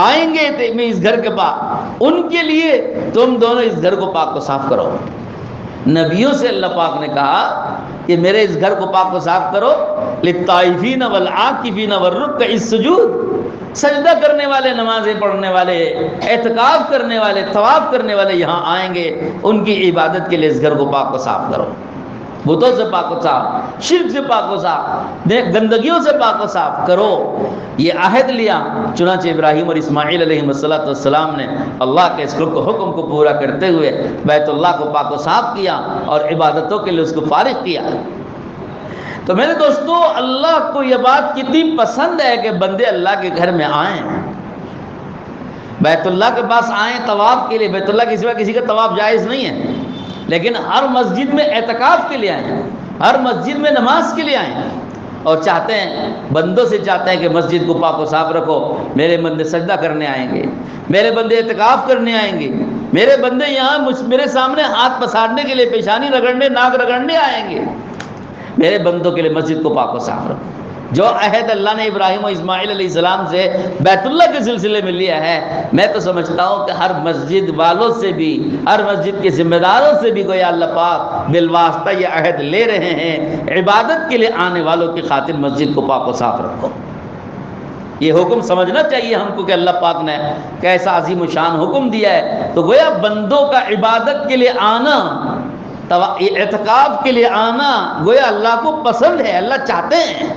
آئیں گے میں اس گھر کے پاس، ان کے لیے تم دونوں اس گھر کو پاک و صاف کرو. نبیوں سے اللہ پاک نے کہا کہ میرے اس گھر کو پاک و صاف کرو. للطائفین والعاکفین والرکع السجود، سجدہ کرنے والے، نمازیں پڑھنے والے، اعتکاف کرنے والے، طواف کرنے والے یہاں آئیں گے، ان کی عبادت کے لیے اس گھر کو پاک و صاف کرو. بتوں سے پاک و صاف، شرک سے پاک و صاف، گندگیوں سے پاک و صاف کرو. یہ عہد لیا. چنانچہ ابراہیم اور اسماعیل علیہ السلام نے اللہ کے اس حکم کو پورا کرتے ہوئے بیت اللہ کو پاک و صاف کیا اور عبادتوں کے لیے اس کو فارغ کیا. تو میرے دوستو، اللہ کو یہ بات کتنی پسند ہے کہ بندے اللہ کے گھر میں آئیں، بیت اللہ کے پاس آئیں طواف کے لیے. بیت اللہ کے سوا کسی کا طواف جائز نہیں ہے، لیکن ہر مسجد میں اعتکاف کے لیے آئیں، ہر مسجد میں نماز کے لیے آئیں اور چاہتے ہیں، بندوں سے چاہتے ہیں کہ مسجد کو پاک و صاف رکھو. میرے بندے سجدہ کرنے آئیں گے، میرے بندے اعتکاف کرنے آئیں گے، میرے بندے یہاں میرے سامنے ہاتھ پسارنے کے لیے، پیشانی رگڑنے، ناک رگڑنے آئیں گے. میرے بندوں کے لیے مسجد کو پاک و صاف رکھو. جو عہد اللہ نے ابراہیم و اسماعیل علیہ السلام سے بیت اللہ کے سلسلے میں لیا ہے، میں تو سمجھتا ہوں کہ ہر مسجد والوں سے بھی، ہر مسجد کے ذمہ داروں سے بھی گویا اللہ پاک بالواسطہ یہ عہد لے رہے ہیں، عبادت کے لیے آنے والوں کی خاطر مسجد کو پاک و صاف رکھو. یہ حکم سمجھنا چاہیے ہم کو کہ اللہ پاک نے کیسا عظیم و شان حکم دیا ہے. تو گویا بندوں کا عبادت کے لیے آنا، اعتکاف کے لیے آنا گویا اللہ کو پسند ہے، اللہ چاہتے ہیں.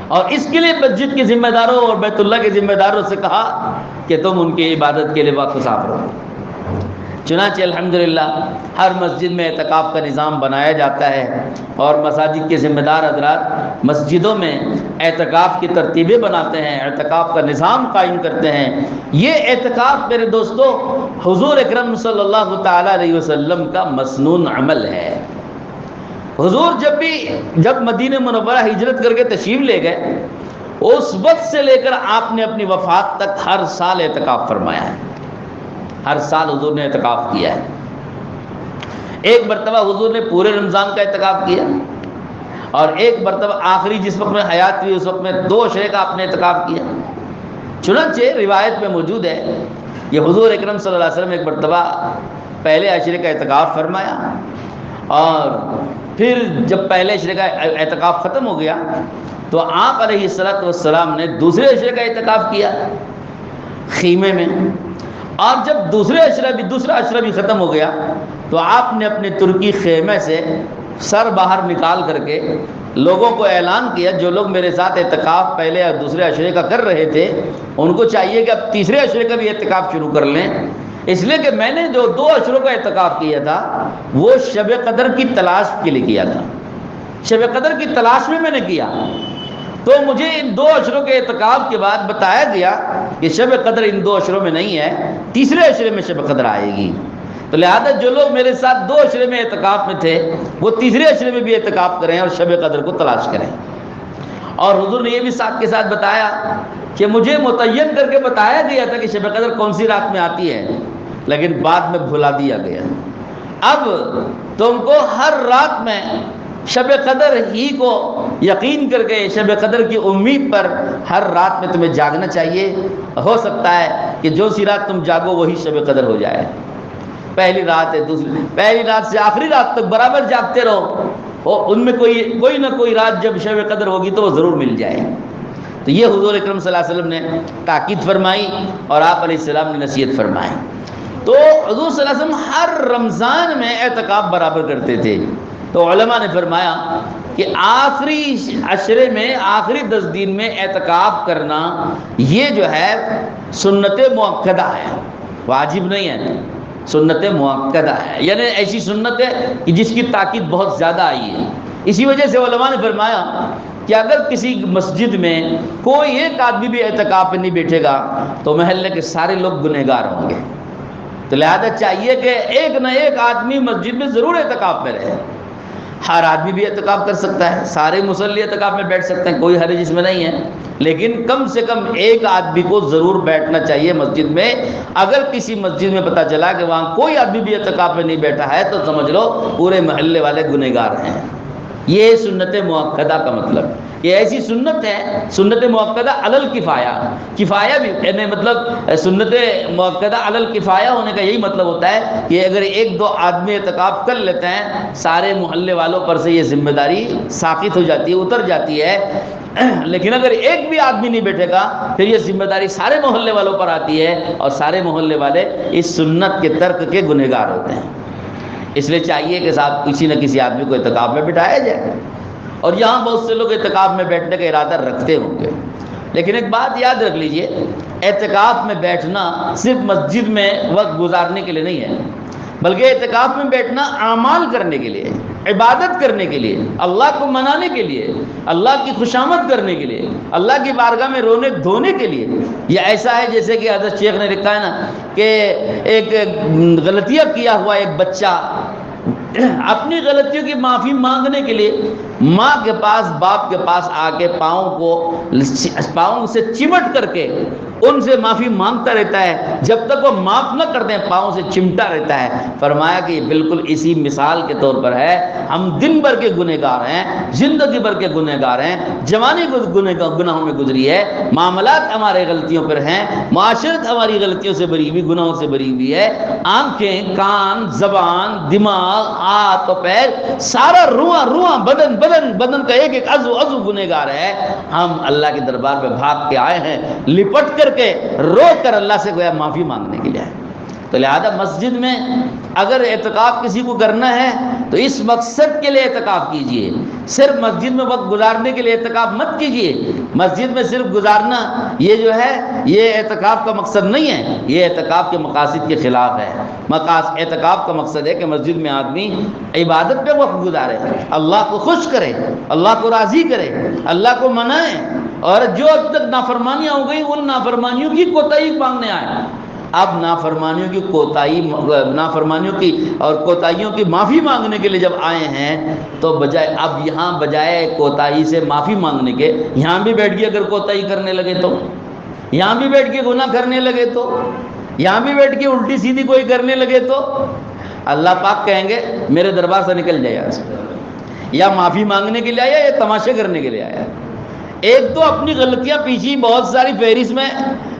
اور اس کے لیے مسجد کے ذمہ داروں اور بیت اللہ کے ذمہ داروں سے کہا کہ تم ان کی عبادت کے لیے وقت کو صاف رکھو. چنانچہ الحمدللہ ہر مسجد میں اعتکاف کا نظام بنایا جاتا ہے اور مساجد کے ذمہ دار حضرات مسجدوں میں اعتکاف کی ترتیبیں بناتے ہیں، اعتکاف کا نظام قائم کرتے ہیں. یہ اعتکاف میرے دوستو حضور اکرم صلی اللہ تعالی علیہ وسلم کا مسنون عمل ہے. حضور جب مدینہ منورہ ہجرت کر کے تشریف لے گئے، اس وقت سے لے کر آپ نے اپنی وفات تک ہر سال اعتکاف فرمایا ہے. ہر سال حضور نے اعتکاف کیا ہے. ایک مرتبہ حضور نے پورے رمضان کا اعتکاف کیا اور ایک مرتبہ آخری جس وقت میں حیات ہوئی اس وقت میں 2 عشرے کا آپ نے اعتکاف کیا. چنانچہ روایت میں موجود ہے یہ حضور اکرم صلی اللہ علیہ وسلم ایک مرتبہ پہلے عشرے کا اعتکاف فرمایا اور پھر جب پہلے عشرے کا اعتکاف ختم ہو گیا تو آپ علیہ الصلوۃ والسلام نے دوسرے عشرے کا اعتکاف کیا خیمے میں، اور جب دوسرا عشرہ بھی ختم ہو گیا تو آپ نے اپنے ترکی خیمے سے سر باہر نکال کر کے لوگوں کو اعلان کیا، جو لوگ میرے ساتھ اعتکاف پہلے اور دوسرے عشرے کا کر رہے تھے ان کو چاہیے کہ اب تیسرے عشرے کا بھی اعتکاف شروع کر لیں، اس لیے کہ میں نے جو 2 عشروں کا اعتکاف کیا تھا وہ شب قدر کی تلاش کے لیے کیا تھا، شب قدر کی تلاش میں نے کیا، تو مجھے ان 2 عشروں کے اعتکاف کے بعد بتایا گیا کہ شب قدر ان 2 عشروں میں نہیں ہے، تیسرے عشرے میں شب قدر آئے گی، تو لہذا جو لوگ میرے ساتھ 2 عشرے میں اعتکاف میں تھے وہ تیسرے عشرے میں بھی اعتکاف کریں اور شب قدر کو تلاش کریں۔ اور حضور نے یہ بھی ساتھ کے ساتھ بتایا کہ مجھے متعین کر کے بتایا گیا تھا کہ شب قدر کون سی رات میں آتی ہے، لیکن بعد میں بھلا دیا گیا۔ اب تم کو ہر رات میں شب قدر ہی کو یقین کر کے، شب قدر کی امید پر ہر رات میں تمہیں جاگنا چاہیے، ہو سکتا ہے کہ جو سی رات تم جاگو وہی شب قدر ہو جائے، پہلی رات ہے پہلی رات سے آخری رات تک برابر جاگتے رہو، اور ان میں کوئی نہ کوئی رات جب شب قدر ہوگی تو وہ ضرور مل جائے۔ تو یہ حضور اکرم صلی اللہ علیہ وسلم نے تاکید فرمائی اور آپ علیہ السلام نے نصیحت فرمائی۔ تو حضور صلی اللہ علیہ وسلم ہر رمضان میں اعتکاف برابر کرتے تھے۔ تو علماء نے فرمایا کہ آخری عشرے میں، آخری 10 دن میں اعتکاف کرنا یہ جو ہے سنت مؤکدہ ہے، واجب نہیں ہے، سنت مؤکدہ ہے، یعنی ایسی سنت ہے کہ جس کی تاکید بہت زیادہ آئی ہے۔ اسی وجہ سے علماء نے فرمایا کہ اگر کسی مسجد میں کوئی ایک آدمی بھی اعتکاف میں نہیں بیٹھے گا تو محلے کے سارے لوگ گنہگار ہوں گے، تو لہذا چاہیے کہ ایک نہ ایک آدمی مسجد میں ضرور اعتکاف میں رہے۔ ہر آدمی بھی اعتکاف کر سکتا ہے، سارے مصلی اعتکاف میں بیٹھ سکتے ہیں، کوئی حرج اس میں نہیں ہے، لیکن کم سے کم ایک آدمی کو ضرور بیٹھنا چاہیے مسجد میں۔ اگر کسی مسجد میں پتہ چلا کہ وہاں کوئی آدمی بھی اعتکاف میں نہیں بیٹھا ہے تو سمجھ لو پورے محلے والے گنہگار ہیں۔ یہ سنت مؤکدہ کا مطلب، یہ ایسی سنت ہے، سنت مؤکدہ علی الکفایہ، کفایہ بھی یعنی مطلب سنت مؤکدہ علی الکفایہ ہونے کا یہی مطلب ہوتا ہے کہ اگر 1-2 آدمی اعتکاف کر لیتے ہیں سارے محلے والوں پر سے یہ ذمہ داری ساقط ہو جاتی ہے، اتر جاتی ہے، لیکن اگر ایک بھی آدمی نہیں بیٹھے گا پھر یہ ذمہ داری سارے محلے والوں پر آتی ہے اور سارے محلے والے اس سنت کے ترک کے گنہگار ہوتے ہیں۔ اس لیے چاہیے کہ صاحب کسی نہ کسی آدمی کو اعتکاف میں بٹھایا جائے، اور یہاں بہت سے لوگ اعتکاف میں بیٹھنے کا ارادہ رکھتے ہوں گے، لیکن ایک بات یاد رکھ لیجئے، اعتکاف میں بیٹھنا صرف مسجد میں وقت گزارنے کے لیے نہیں ہے، بلکہ اعتکاف میں بیٹھنا اعمال کرنے کے لیے، عبادت کرنے کے لیے، اللہ کو منانے کے لیے، اللہ کی خوشامد کرنے کے لیے، اللہ کی بارگاہ میں رونے دھونے کے لیے۔ یہ ایسا ہے جیسے کہ حضرت شیخ نے لکھا ہے نا کہ ایک غلطیاں کیا ہوا ایک بچہ اپنی غلطیوں کی معافی مانگنے کے لیے ماں کے پاس، باپ کے پاس آ کے پاؤں سے چمٹ کر کے ان سے معافی مانگتا رہتا ہے، جب تک وہ معاف نہ کر دیں پاؤں سے چمٹا رہتا ہے۔ فرمایا کہ یہ بالکل اسی مثال کے طور پر ہے، ہم دن بھر کے گنہگار ہیں، زندگی بھر کے گنہگار ہیں، جوانی گناہوں میں گزری ہے، معاملات ہمارے غلطیوں پر ہیں، معاشرت ہماری غلطیوں سے بری ہوئی، گناہوں سے بری ہوئی ہے، آنکھیں، کان، زبان، دماغ، ہاتھ و پیر، سارا رواں بدن کا ایک ایک عضو گنہگار ہے۔ ہم اللہ کے دربار پہ بھاگ کے آئے ہیں، لپٹ کر کے رو کر اللہ سے گویا معافی مانگنے کے لیے آئے۔ تو لہذا مسجد میں اگر اعتکاف کسی کو کرنا ہے تو اس مقصد کے لیے اعتکاف کیجئے، صرف مسجد میں وقت گزارنے کے لیے اعتکاف مت کیجئے۔ مسجد میں صرف گزارنا یہ جو ہے یہ اعتکاف کا مقصد نہیں ہے، یہ اعتکاف کے مقاصد کے خلاف ہے۔ اعتکاف کا مقصد ہے کہ مسجد میں آدمی عبادت پہ وقت گزارے، اللہ کو خوش کرے، اللہ کو راضی کرے، اللہ کو منائے، اور جو اب تک نافرمانیاں ہو گئی ان نافرمانیوں کی کوتاہی مانگنے آئے۔ اب نافرمانیوں کی اور کوتاہیوں کی معافی مانگنے کے لیے جب آئے ہیں تو بجائے کوتاہی سے معافی مانگنے کے یہاں بھی بیٹھ کے اگر کوتاہی کرنے لگے تو، یہاں بھی بیٹھ کے گناہ کرنے لگے تو، یہاں بھی بیٹھ کے الٹی سیدھی کوئی کرنے لگے تو اللہ پاک کہیں گے میرے دربار سے نکل جائے، یا معافی مانگنے کے لیے آیا یا تماشے کرنے کے لیے آیا۔ ایک تو اپنی غلطیاں پیچھے بہت ساری فہرست میں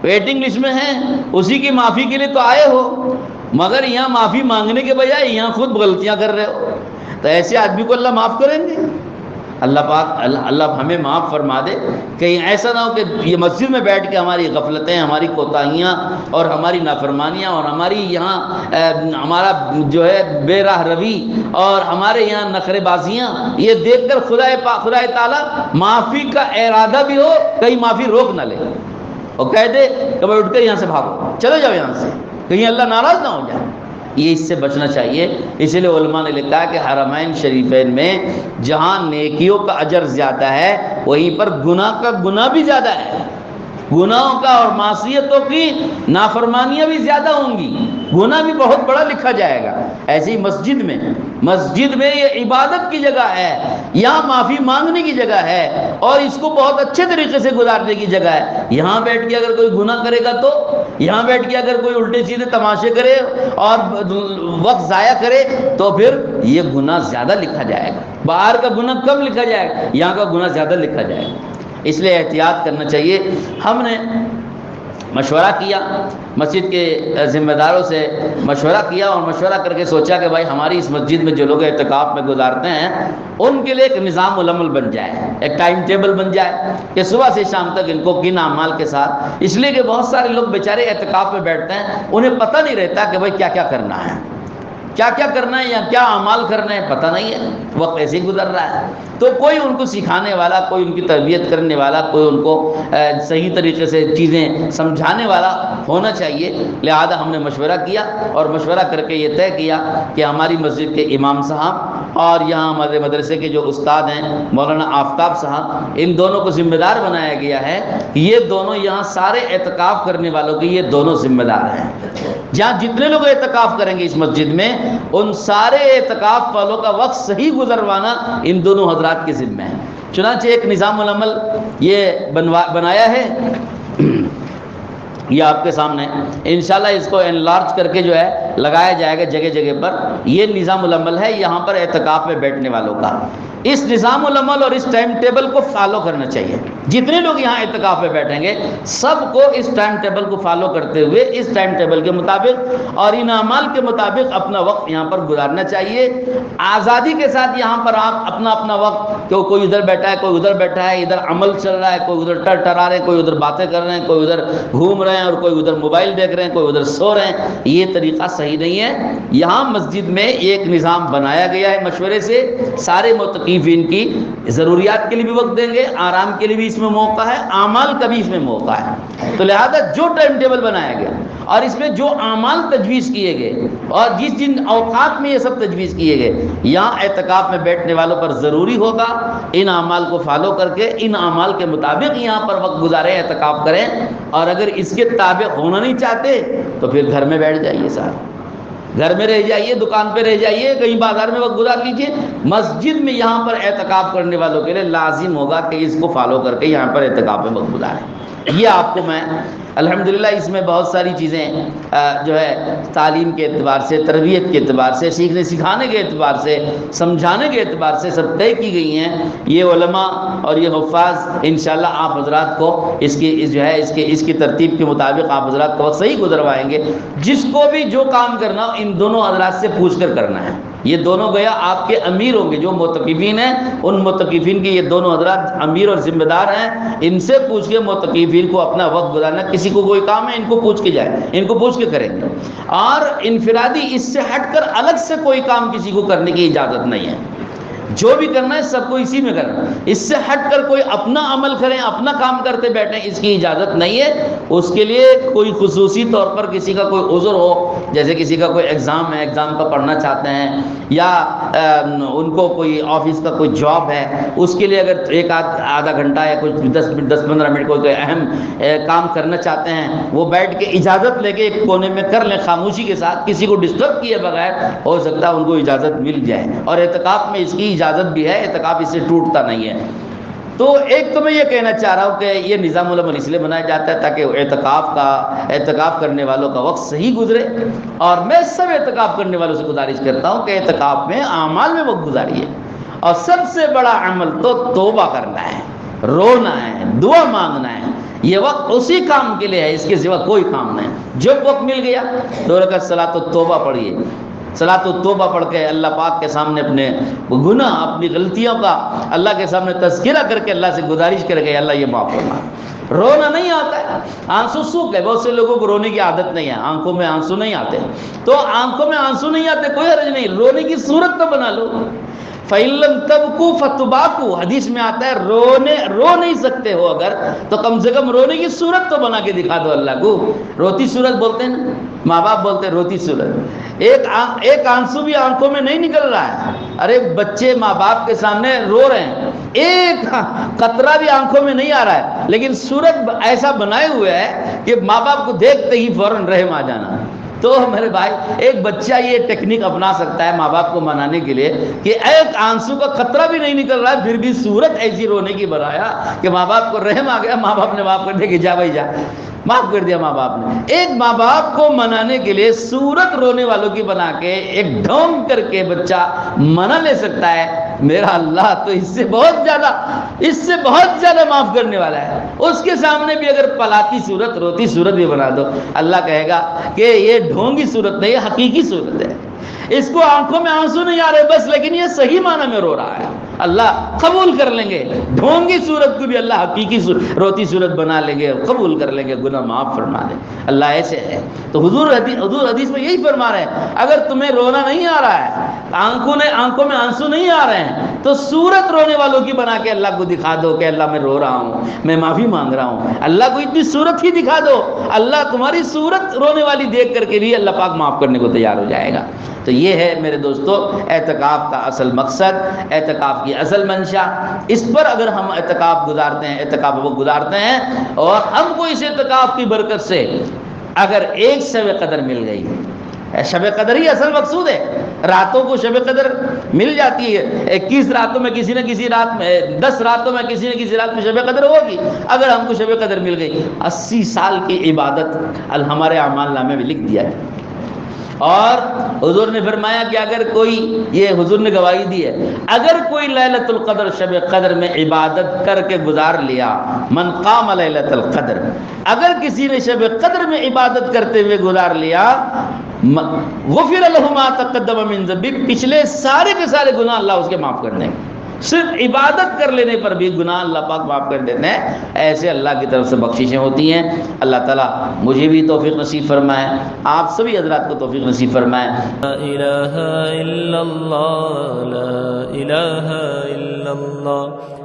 ویٹنگ لسٹ میں ہیں، اسی کی معافی کے لیے تو آئے ہو، مگر یہاں معافی مانگنے کے بجائے یہاں خود غلطیاں کر رہے ہو، تو ایسے آدمی کو اللہ معاف کریں گے؟ اللہ پاک اللہ ہمیں معاف فرما دے. کہیں ایسا نہ ہو کہ یہ مسجد میں بیٹھ کے ہماری غفلتیں، ہماری کوتاہیاں اور ہماری نافرمانیاں اور ہماری یہاں ہمارا جو ہے بے راہ روی اور ہمارے یہاں نخرے بازیاں یہ دیکھ کر خدا تعالیٰ معافی کا ارادہ بھی ہو، کہیں معافی روک نہ لے اور کہہ دے کہ بھائی اٹھ کر یہاں سے بھاگو، چلے جاؤ یہاں سے، کہیں اللہ ناراض نہ ہو جائے. یہ اس سے بچنا چاہیے. اسی لیے علماء نے لکھا ہے کہ حرمین شریفین میں جہاں نیکیوں کا اجر زیادہ ہے وہیں پر گناہ کا گناہ بھی زیادہ ہے. گناہوں کا اور معصیتوں کی نافرمانیاں بھی زیادہ ہوں گی، گناہ بھی بہت بڑا لکھا جائے گا. ایسی مسجد میں یہ عبادت کی جگہ ہے، یہاں معافی مانگنے کی جگہ ہے اور اس کو بہت اچھے طریقے سے گزارنے کی جگہ ہے. یہاں بیٹھ کے اگر کوئی گناہ کرے گا تو یہاں بیٹھ کے اگر کوئی الٹے سیدھے تماشے کرے اور وقت ضائع کرے تو پھر یہ گناہ زیادہ لکھا جائے گا. باہر کا گناہ کم لکھا جائے گا، یہاں کا گناہ زیادہ لکھا جائے گا. اس لیے احتیاط کرنا چاہیے. ہم نے مشورہ کیا، مسجد کے ذمہ داروں سے مشورہ کیا اور مشورہ کر کے سوچا کہ بھائی ہماری اس مسجد میں جو لوگ اعتکاف میں گزارتے ہیں ان کے لیے ایک نظام العمل بن جائے، ایک ٹائم ٹیبل بن جائے کہ صبح سے شام تک ان کو کن اعمال کے ساتھ. اس لیے کہ بہت سارے لوگ بیچارے اعتکاف میں بیٹھتے ہیں، انہیں پتہ نہیں رہتا کہ بھائی کیا کیا کرنا ہے، کیا کیا کرنا ہے یا کیا اعمال کرنا ہے، پتہ نہیں ہے، وقت ایسے ہی گزر رہا ہے. تو کوئی ان کو سکھانے والا، کوئی ان کی تربیت کرنے والا، کوئی ان کو صحیح طریقے سے چیزیں سمجھانے والا ہونا چاہیے. لہذا ہم نے مشورہ کیا اور مشورہ کر کے یہ طے کیا کہ ہماری مسجد کے امام صاحب اور یہاں ہمارے مدرسے کے جو استاد ہیں مولانا آفتاب صاحب، ان دونوں کو ذمہ دار بنایا گیا ہے. یہ دونوں یہاں سارے اعتکاف کرنے والوں کی یہ دونوں ذمہ دار ہیں. جہاں جتنے لوگ اعتکاف کریں گے اس مسجد میں ان سارے اعتکاف والوں کا وقت صحیح گزروانا ان دونوں حضرات کے ذمہ ہے. چنانچہ ایک نظام العمل یہ بنایا ہے، یہ آپ کے سامنے انشاءاللہ اس کو انلارج کر کے جو ہے لگایا جائے گا جگہ جگہ پر. یہ نظام العمل ہے یہاں پر اعتکاف میں بیٹھنے والوں کا. اس نظام العمل اور اس ٹائم ٹیبل کو فالو کرنا چاہیے. جتنے لوگ یہاں اعتکاف میں بیٹھیں گے سب کو اس ٹائم ٹیبل کو فالو کرتے ہوئے اس ٹائم ٹیبل کے مطابق اور ان اعمال کے مطابق اپنا وقت یہاں پر گزارنا چاہیے. آزادی کے ساتھ یہاں پر آپ اپنا وقت، کوئی ادھر بیٹھا ہے کوئی ادھر بیٹھا ہے، ادھر عمل چل رہا ہے، کوئی ادھر ٹرٹرا رہے ہیں، کوئی ادھر باتیں کر رہے ہیں، کوئی ادھر گھوم رہے ہیں اور کوئی ادھر موبائل دیکھ رہے ہیں، کوئی ادھر سو رہے ہیں. یہ طریقہ صحیح نہیں ہے. یہاں مسجد میں ایک نظام بنایا گیا ہے مشورے سے. سارے متقیفین کی ضروریات کے لیے بھی وقت دیں گے، آرام کے لیے بھی اس میں موقع ہے، اعمال کا بھی اس میں موقع ہے. تو لہذا جو ٹائم ٹیبل بنایا گیا اور اس میں جو اعمال تجویز کیے گئے اور جن اوقات میں یہ سب تجویز کیے گئے، یہاں اعتکاف میں بیٹھنے والوں پر ضروری ہوگا ان اعمال کو فالو کر کے ان اعمال کے مطابق یہاں پر وقت گزاریں، اعتکاف کریں. اور اگر اس کے تابع ہونا نہیں چاہتے تو پھر گھر میں بیٹھ جائیے، صاحب گھر میں رہ جائیے، دکان پہ رہ جائیے، کہیں بازار میں وقت گزار لیجیے. مسجد میں یہاں پر اعتکاف کرنے والوں کے لیے لازم ہوگا کہ اس کو فالو کر کے یہاں پر اعتکاف میں وقت گزاریں. یہ آپ کو میں الحمدللہ اس میں بہت ساری چیزیں جو ہے تعلیم کے اعتبار سے، تربیت کے اعتبار سے، سیکھنے سکھانے کے اعتبار سے، سمجھانے کے اعتبار سے سب طے کی گئی ہیں. یہ علماء اور یہ حفاظ انشاءاللہ آپ حضرات کو اس کی ترتیب کے مطابق آپ حضرات کو وقت صحیح گزروائیں گے. جس کو بھی جو کام کرنا ہو ان دونوں حضرات سے پوچھ کر کرنا ہے. یہ دونوں گویا آپ کے امیر ہوں گے، جو متقیفین ہیں ان متقیفین کے یہ دونوں حضرات امیر اور ذمہ دار ہیں. ان سے پوچھ کے متقیفین کو اپنا وقت گزارنا. کسی کو کوئی کام ہے ان کو پوچھ کے جائیں، ان کو پوچھ کے کریں گے. اور انفرادی اس سے ہٹ کر الگ سے کوئی کام کسی کو کرنے کی اجازت نہیں ہے. جو بھی کرنا ہے سب کو اسی میں کرنا. اس سے ہٹ کر کوئی اپنا عمل کریں، اپنا کام کرتے بیٹھیں، اس کی اجازت نہیں ہے. اس کے لیے کوئی خصوصی طور پر کسی کا کوئی عذر ہو، جیسے کسی کا کوئی ایگزام ہے، ایگزام کا پڑھنا چاہتے ہیں، یا ان کو کوئی آفس کا کوئی جاب ہے، اس کے لیے اگر ایک آدھا گھنٹہ یا کچھ 10-15 منٹ کوئی اہم کام کرنا چاہتے ہیں، وہ بیٹھ کے اجازت لے کے ایک کونے میں کر لیں خاموشی کے ساتھ، کسی کو ڈسٹرب کیے بغیر. ہو سکتا ہے ان کو اجازت مل جائے. اور اعتکاف میں اس کی اجازت بھی ہے، اعتکاف اس سے ٹوٹتا نہیں ہے. تو ایک تو میں یہ کہنا چاہ رہا ہوں کہ یہ نظام العمل اس لیے بنایا جاتا ہے تاکہ اعتکاف کرنے والوں کا وقت صحیح گزرے. اور میں سب اعتکاف کرنے والوں سے گزارش کرتا ہوں کہ اعتکاف میں اعمال میں وقت گزاریے. اور سب سے بڑا عمل تو توبہ کرنا ہے، رونا ہے، دعا مانگنا ہے. یہ وقت اسی کام کے لیے ہے، اس کے سوا کوئی کام نہیں. جب وقت مل گیا 2 رکعت صلاۃ توبہ پڑھیے. صلاۃ التوبہ پڑھ کے اللہ پاک کے سامنے اپنے گناہ، اپنی غلطیوں کا اللہ کے سامنے تذکرہ کر کے اللہ سے گزارش کر کے اللہ یہ معاف کرنا۔ رونا نہیں آتا ہے، آنسو سوکھ ہے، بہت سے لوگوں کو رونے کی عادت نہیں ہے، آنکھوں میں آنسو نہیں آتے، تو آنکھوں میں آنسو نہیں آتے کوئی حرج نہیں، رونے کی صورت تو بنا لو۔ فَإِن لَمْ تَبْكُوا فَتُبَاكُوا، حدیث میں آتا ہے رو نہیں سکتے ہو اگر تو کم سے کم رونے کی صورت تو بنا کے دکھا دو اللہ کو۔ روتی صورت بولتے ہیں نا، ماں باپ بولتے ہیں روتی صورت، ایک آنسو بھی آنکھوں میں نہیں نکل رہا ہے، ارے بچے ماں باپ کے سامنے رو رہے ہیں، ایک قطرہ بھی آنکھوں میں نہیں آ رہا ہے، لیکن صورت ایسا بنائے ہوئے ہے کہ ماں باپ کو دیکھتے ہی فوراً رحم آ جانا۔ تو میرے بھائی ایک بچہ یہ ٹیکنیک اپنا سکتا ہے ماں باپ کو منانے کے لیے کہ ایک آنسو کا قطرہ بھی نہیں نکل رہا ہے، پھر بھی صورت ایسی رونے کی بنایا کہ ماں باپ کو رحم آ گیا، ماں باپ نے معاف کر دیا کہ جا بھائی جا، معاف کر دیا ماں باپ نے۔ ایک ماں باپ کو منانے کے لیے صورت رونے والوں کی بنا کے ایک ڈھونگ کر کے بچہ منا لے سکتا ہے، میرا اللہ تو اس سے بہت زیادہ معاف کرنے والا ہے۔ اس کے سامنے بھی اگر پلاتی صورت، روتی صورت بھی بنا دو، اللہ کہے گا کہ یہ ڈھونگی صورت نہیں، یہ حقیقی صورت ہے، اس کو آنکھوں میں آنسو نہیں آ رہے بس، لیکن یہ صحیح معنی میں رو رہا ہے، اللہ قبول کر لیں گے۔ ڈھونگی صورت کو بھی اللہ حقیقی روتی صورت بنا لیں گے، قبول کر لیں گے، گناہ معاف فرما دیں، اللہ ایسے ہے۔ تو حضور حدیث میں یہی فرما رہے ہیں، اگر تمہیں رونا نہیں آ رہا ہے، آنکھوں میں آنسو نہیں آ رہے ہیں، تو صورت رونے والوں کی بنا کے اللہ کو دکھا دو کہ اللہ میں رو رہا ہوں، میں معافی مانگ رہا ہوں۔ اللہ کو اتنی صورت ہی دکھا دو، اللہ تمہاری صورت رونے والی دیکھ کر کے بھی اللہ پاک معاف کرنے کو تیار ہو جائے گا۔ تو یہ ہے میرے دوستو اعتکاف کا اصل مقصد، اعتکاف کی اصل منشا۔ اس پر اگر ہم اعتکاف گزارتے ہیں اور ہم کو اس اعتکاف کی برکت سے اگر ایک شب قدر مل گئی، شب قدر ہی اصل مقصود ہے، راتوں کو شب قدر مل جاتی ہے، 21 راتوں میں کسی نہ کسی رات میں، 10 راتوں میں کسی نہ کسی رات میں شب قدر ہوگی، اگر ہم کو شب قدر مل گئی، 80 سال کی عبادت ہمارے اعمال نامے میں لکھ دیا ہے۔ اور حضور نے فرمایا کہ اگر کوئی، یہ حضور نے گواہی دی ہے، اگر کوئی لیلۃ القدر شب قدر میں عبادت کر کے گزار لیا، من قام لیلۃ القدر، اگر کسی نے شب قدر میں عبادت کرتے ہوئے گزار لیا، غفر له ما تقدم من ذنبه، پچھلے سارے کے سارے گناہ اللہ اس کے معاف کر دیں گے، صرف عبادت کر لینے پر بھی گناہ اللہ پاک معاف کر دیتے ہیں۔ ایسے اللہ کی طرف سے بخششیں ہوتی ہیں۔ اللہ تعالیٰ مجھے بھی توفیق نصیب فرمائے، آپ سبھی حضرات کو توفیق نصیب فرمائے۔
لا الہ الا اللہ، لا الہ الا اللہ۔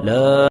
لا